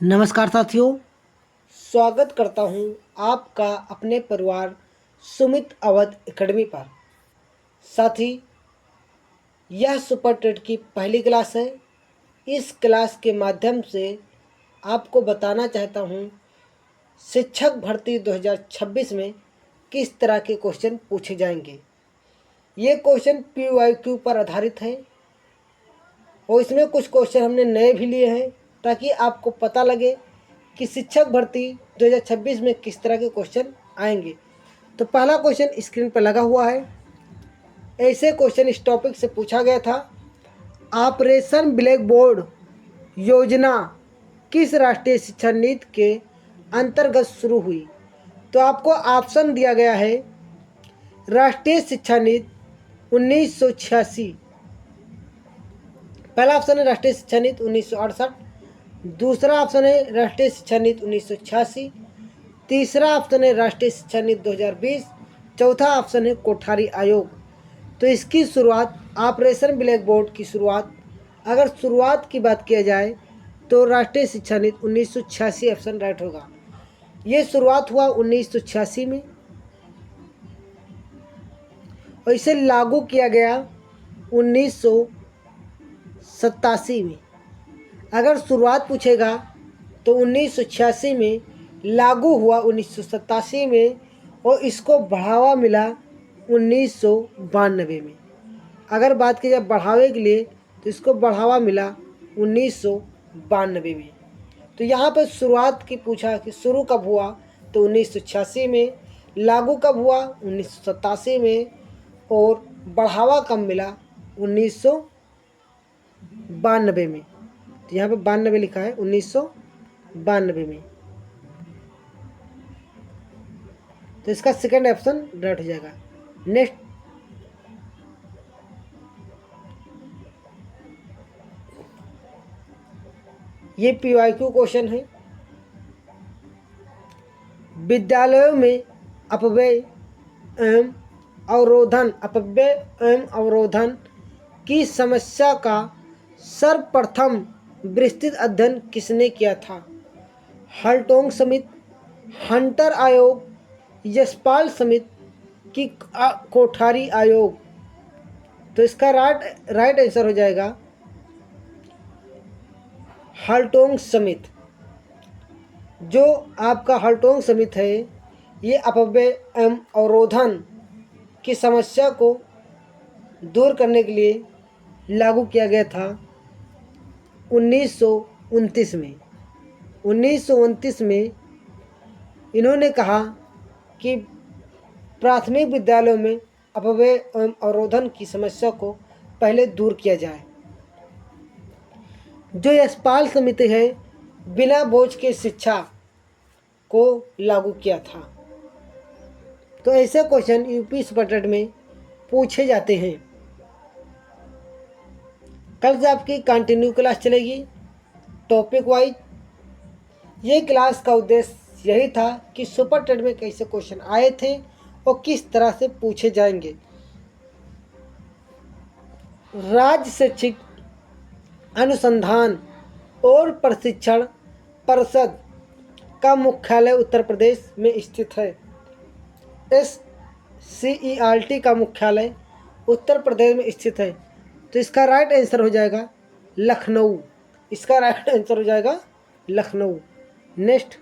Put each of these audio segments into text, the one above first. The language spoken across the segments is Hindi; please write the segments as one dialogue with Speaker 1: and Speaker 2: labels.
Speaker 1: नमस्कार साथियों, स्वागत करता हूं आपका अपने परिवार सुमित अवध एकेडमी पर। साथी, यह सुपर टेट की पहली क्लास है। इस क्लास के माध्यम से आपको बताना चाहता हूं शिक्षक भर्ती 2026 में किस तरह के क्वेश्चन पूछे जाएंगे। ये क्वेश्चन PYQ पर आधारित है और इसमें कुछ क्वेश्चन हमने नए भी लिए हैं ताकि आपको पता लगे कि शिक्षक भर्ती 2026 में किस तरह के क्वेश्चन आएंगे। तो पहला क्वेश्चन स्क्रीन पर लगा हुआ है। ऐसे क्वेश्चन इस टॉपिक से पूछा गया था, ऑपरेशन ब्लैक बोर्ड योजना किस राष्ट्रीय शिक्षा नीति के अंतर्गत शुरू हुई। तो आपको ऑप्शन दिया गया है राष्ट्रीय शिक्षा नीति 1986, पहला ऑप्शन है राष्ट्रीय शिक्षा नीति 1968, दूसरा ऑप्शन है राष्ट्रीय शिक्षा नीति 1986, तीसरा ऑप्शन है राष्ट्रीय शिक्षा नीति 2020, चौथा ऑप्शन है कोठारी आयोग। तो इसकी शुरुआत ऑपरेशन ब्लैक बोर्ड की शुरुआत, अगर शुरुआत की बात किया जाए तो राष्ट्रीय शिक्षा नीति 1986 ऑप्शन राइट होगा। ये शुरुआत हुआ 1986 में और इसे लागू किया गया 1987 में। अगर शुरुआत पूछेगा तो 1986 में, लागू हुआ 1987 में और इसको बढ़ावा मिला 1992 में। अगर बात की जाए बढ़ावे के लिए तो इसको बढ़ावा मिला 1992 में। तो यहाँ पर शुरुआत की पूछा कि शुरू कब हुआ तो 1986 में, लागू कब हुआ 1987 में और बढ़ावा कब मिला 1992 में। तो यहाँ पे 92 लिखा है, 1992 में। तो इसका सेकंड ऑप्शन राइट हो जाएगा। नेक्स्ट, ये PYQ क्वेश्चन है। विद्यालयों में अपव्यय एवं अवरोधन की समस्या का सर्वप्रथम विस्तृत अध्ययन किसने किया था। हल्टोंग समिति, हंटर आयोग, यशपाल समिति की कोठारी आयोग। तो इसका राइट आंसर हो जाएगा हल्टोंग समिति। जो आपका हल्टोंग समिति है, ये अपव्यय एवं अवरोधन की समस्या को दूर करने के लिए लागू किया गया था 1929 में। 1929 में इन्होंने कहा कि प्राथमिक विद्यालयों में अपव्यय एवं अवरोधन की समस्या को पहले दूर किया जाए। जो यशपाल समिति है, बिना बोझ के शिक्षा को लागू किया था। तो ऐसे क्वेश्चन यूपी सुपर टेट में पूछे जाते हैं। कल से आपकी कंटिन्यू क्लास चलेगी टॉपिक वाइज। ये क्लास का उद्देश्य यही था कि सुपर टेट में कैसे क्वेश्चन आए थे और किस तरह से पूछे जाएंगे। राज्य शैक्षिक अनुसंधान और प्रशिक्षण परिषद का मुख्यालय उत्तर प्रदेश में स्थित है। SCERT का मुख्यालय उत्तर प्रदेश में स्थित है। तो इसका राइट आंसर हो जाएगा लखनऊ। इसका राइट आंसर हो जाएगा लखनऊ। नेक्स्ट,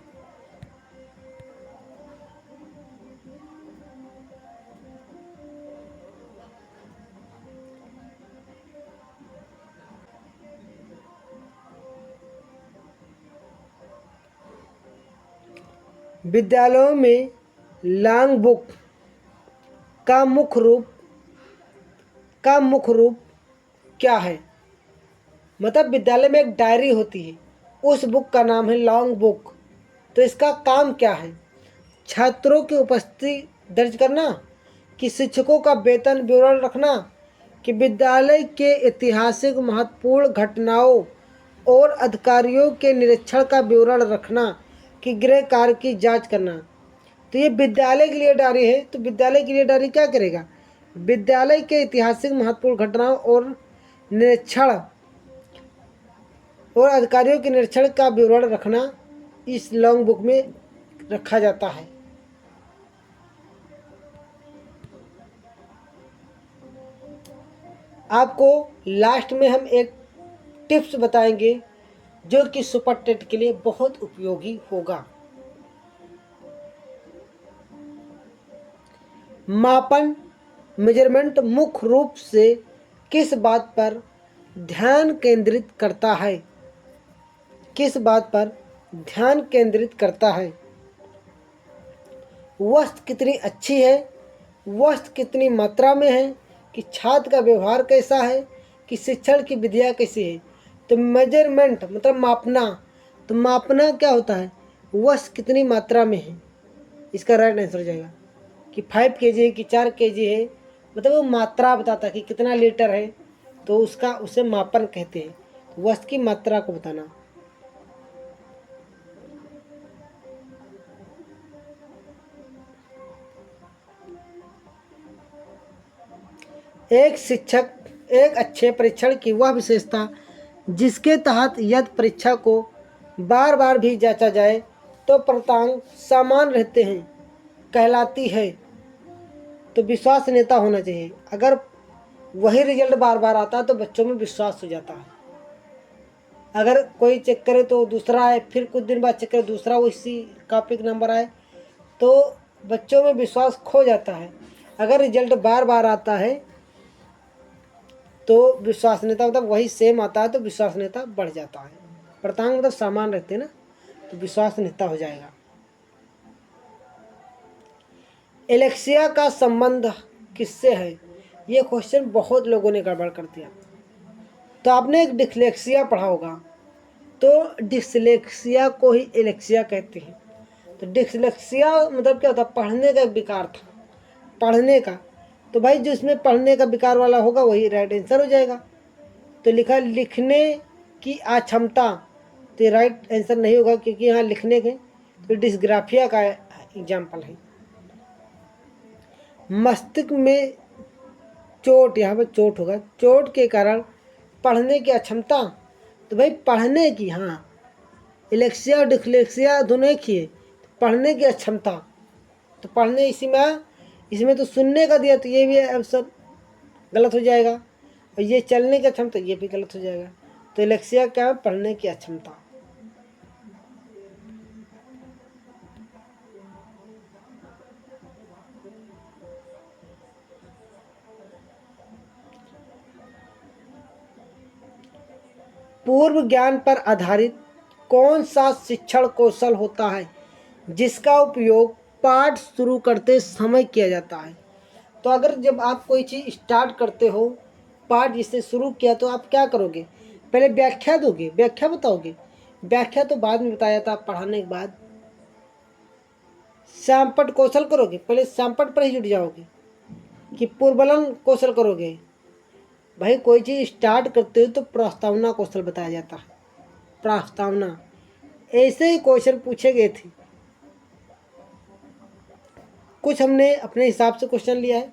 Speaker 1: विद्यालयों में लॉन्ग बुक का मुख्य रूप क्या है। मतलब विद्यालय में एक डायरी होती है, उस बुक का नाम है लॉन्ग बुक। तो इसका काम क्या है। छात्रों की उपस्थिति दर्ज करना, कि शिक्षकों का वेतन विवरण रखना, कि विद्यालय के ऐतिहासिक महत्वपूर्ण घटनाओं और अधिकारियों के निरीक्षण का विवरण रखना, कि गृह कार्य की जांच करना। तो ये विद्यालय के लिए डायरी है। तो विद्यालय के लिए डायरी क्या करेगा, विद्यालय के ऐतिहासिक महत्वपूर्ण घटनाओं और निरीक्षण और अधिकारियों के निरीक्षण का विवरण रखना इस लॉन्ग बुक में रखा जाता है। आपको लास्ट में हम एक टिप्स बताएंगे जो कि सुपर टेट के लिए बहुत उपयोगी होगा। मापन मेजरमेंट मुख्य रूप से किस बात पर ध्यान केंद्रित करता है? किस बात पर ध्यान केंद्रित करता है? वस्तु कितनी अच्छी है, वस्तु कितनी मात्रा में है, कि छात्र का व्यवहार कैसा है, कि शिक्षण की विधियाँ कैसी है। तो मेजरमेंट मतलब मापना, तो मापना क्या होता है? वस्तु कितनी मात्रा में है, इसका राइट आंसर हो जाएगा कि 5 kg है कि 4 kg है, मतलब वो मात्रा बताता है कि कितना लीटर है, तो उसका उसे मापन कहते हैं। तो वस्तु की मात्रा को बताना। एक शिक्षक एक अच्छे परीक्षण की वह विशेषता जिसके तहत यदि परीक्षा को बार बार भी जांचा जाए तो फलितांक समान रहते हैं कहलाती है। तो विश्वास नेता होना चाहिए। अगर वही रिजल्ट बार बार आता है तो बच्चों में विश्वास हो जाता है। अगर कोई चेक करे तो दूसरा आए, फिर कुछ दिन बाद चेक करे दूसरा उसी कॉपी का नंबर आए, तो बच्चों में विश्वास खो जाता है। अगर रिजल्ट बार बार आता है तो विश्वसनीयता मतलब वही सेम आता है तो विश्वसनीयता बढ़ जाता है। फलितांक मतलब समान रहते हैं ना, तो विश्वसनीयता हो जाएगा। एलेक्सिया का संबंध किससे है? ये क्वेश्चन बहुत लोगों ने गड़बड़ कर दिया। तो आपने एक डिसलेक्सिया पढ़ा होगा, तो डिसलेक्सिया को ही एलेक्सिया कहते हैं। तो डिसलेक्सिया मतलब क्या होता है? पढ़ने का विकार था, पढ़ने का। तो भाई जिसमें पढ़ने का विकार वाला होगा वही राइट आंसर हो जाएगा। तो लिखा लिखने की अक्षमता, तो राइट आंसर नहीं होगा क्योंकि यहाँ लिखने के तो डिस्ग्राफिया का एग्जाम्पल है। मस्तिष्क में चोट, यहाँ पर चोट होगा, चोट के कारण पढ़ने की अक्षमता। तो भाई पढ़ने की, हाँ एलेक्सिया और डिसलेक्सिया दोनों एक ही है। पढ़ने की अक्षमता, तो पढ़ने इसमें तो सुनने का दिया, तो ये भी आंसर गलत हो जाएगा। और ये चलने की अक्षमता, ये भी गलत हो जाएगा। तो एलेक्सिया क्या है? पढ़ने की अक्षमता। पूर्व ज्ञान पर आधारित कौन सा शिक्षण कौशल होता है जिसका उपयोग पाठ शुरू करते समय किया जाता है? तो अगर जब आप कोई चीज़ स्टार्ट करते हो, पाठ जिससे शुरू किया, तो आप क्या करोगे? पहले व्याख्या दोगे, व्याख्या बताओगे। व्याख्या तो बाद में बताया था पढ़ाने के बाद। श्यामपट कौशल करोगे, पहले श्यामपट पर ही जुट जाओगे कि पूर्वलन कौशल करोगे? भाई कोई चीज़ स्टार्ट करते हो तो प्रस्तावना कौशल बताया जाता है। प्रस्तावना, ऐसे ही क्वेश्चन पूछे गए थे। कुछ हमने अपने हिसाब से क्वेश्चन लिया है,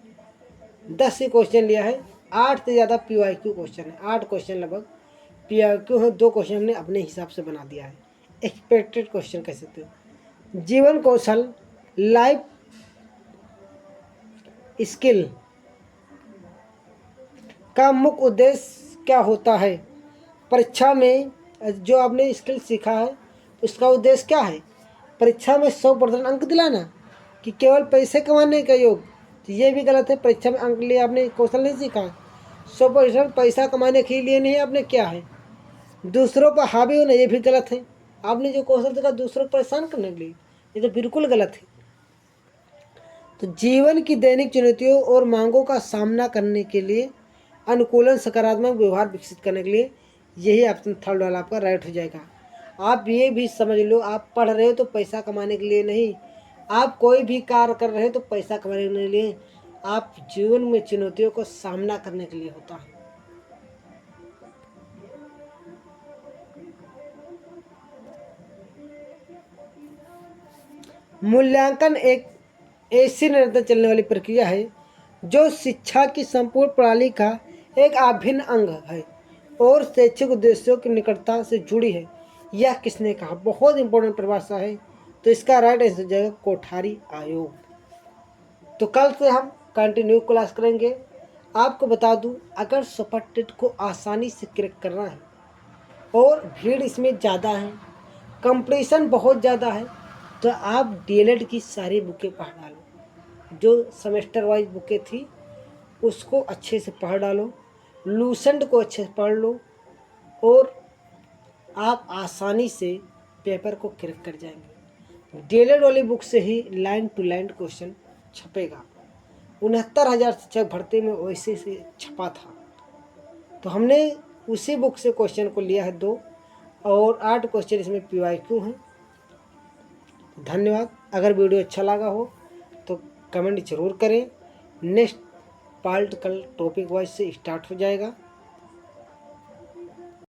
Speaker 1: 10 से क्वेश्चन लिया है, 8 से ज़्यादा PYQ क्वेश्चन है। 8 क्वेश्चन लगभग PYQ है, 2 क्वेश्चन हमने अपने हिसाब से बना दिया है। एक्सपेक्टेड क्वेश्चन कह सकते हो। जीवन कौशल, लाइफ स्किल का मुख्य उद्देश्य क्या होता है? परीक्षा में जो आपने स्किल सीखा है उसका उद्देश्य क्या है? परीक्षा में 100% अंक दिलाना कि केवल पैसे कमाने का योग? तो ये भी गलत है। परीक्षा में अंक लिए आपने कौशल नहीं सीखा। 100% पैसा कमाने के लिए नहीं आपने क्या है, दूसरों पर हावी होना, ये भी गलत है। आपने जो कौशल सीखा दूसरों को परेशान करने के लिए, ये तो बिल्कुल गलत है। तो जीवन की दैनिक चुनौतियों और मांगों का सामना करने के लिए अनुकूलन, सकारात्मक व्यवहार विकसित करने के लिए, यही ऑप्शन थर्ड वाला आपका राइट हो जाएगा। आप ये भी समझ लो, आप पढ़ रहे हो तो पैसा कमाने के लिए नहीं, आप कोई भी कार्य कर रहे हो तो पैसा कमाने के लिए, आप जीवन में चुनौतियों को सामना करने के लिए होता है। मूल्यांकन एक ऐसी निरंतर चलने वाली प्रक्रिया है जो शिक्षा की संपूर्ण प्रणाली का एक अभिन्न अंग है। और शैक्षिक उद्देश्यों की निकटता से जुड़ी है। यह किसने कहा? बहुत इंपॉर्टेंट परिभाषा है। तो इसका राइट आंसर हो जाएगा कोठारी आयोग। तो कल से हम कंटिन्यू क्लास करेंगे। आपको बता दूं, अगर सुपर टेट को आसानी से क्रैक करना है और भीड़ इसमें ज़्यादा है, कंपटीशन बहुत ज़्यादा है, तो आप डीएलएड की सारी बुकें पढ़ डालो। जो सेमेस्टर वाइज बुकें थी उसको अच्छे से पढ़ डालो, लूसेंट को अच्छे से पढ़ लो और आप आसानी से पेपर को क्रैक कर जाएंगे। डीएलएड वाली बुक से ही लाइन टू लाइन क्वेश्चन छपेगा। 69,000 शिक्षक भर्ती में वैसे से छपा था, तो हमने उसी बुक से क्वेश्चन को लिया है 2 और 8 क्वेश्चन इसमें PYQ हैं। धन्यवाद। अगर वीडियो अच्छा लगा हो तो कमेंट जरूर करें। नेक्स्ट पार्ट कल टॉपिक वाइज से स्टार्ट हो जाएगा।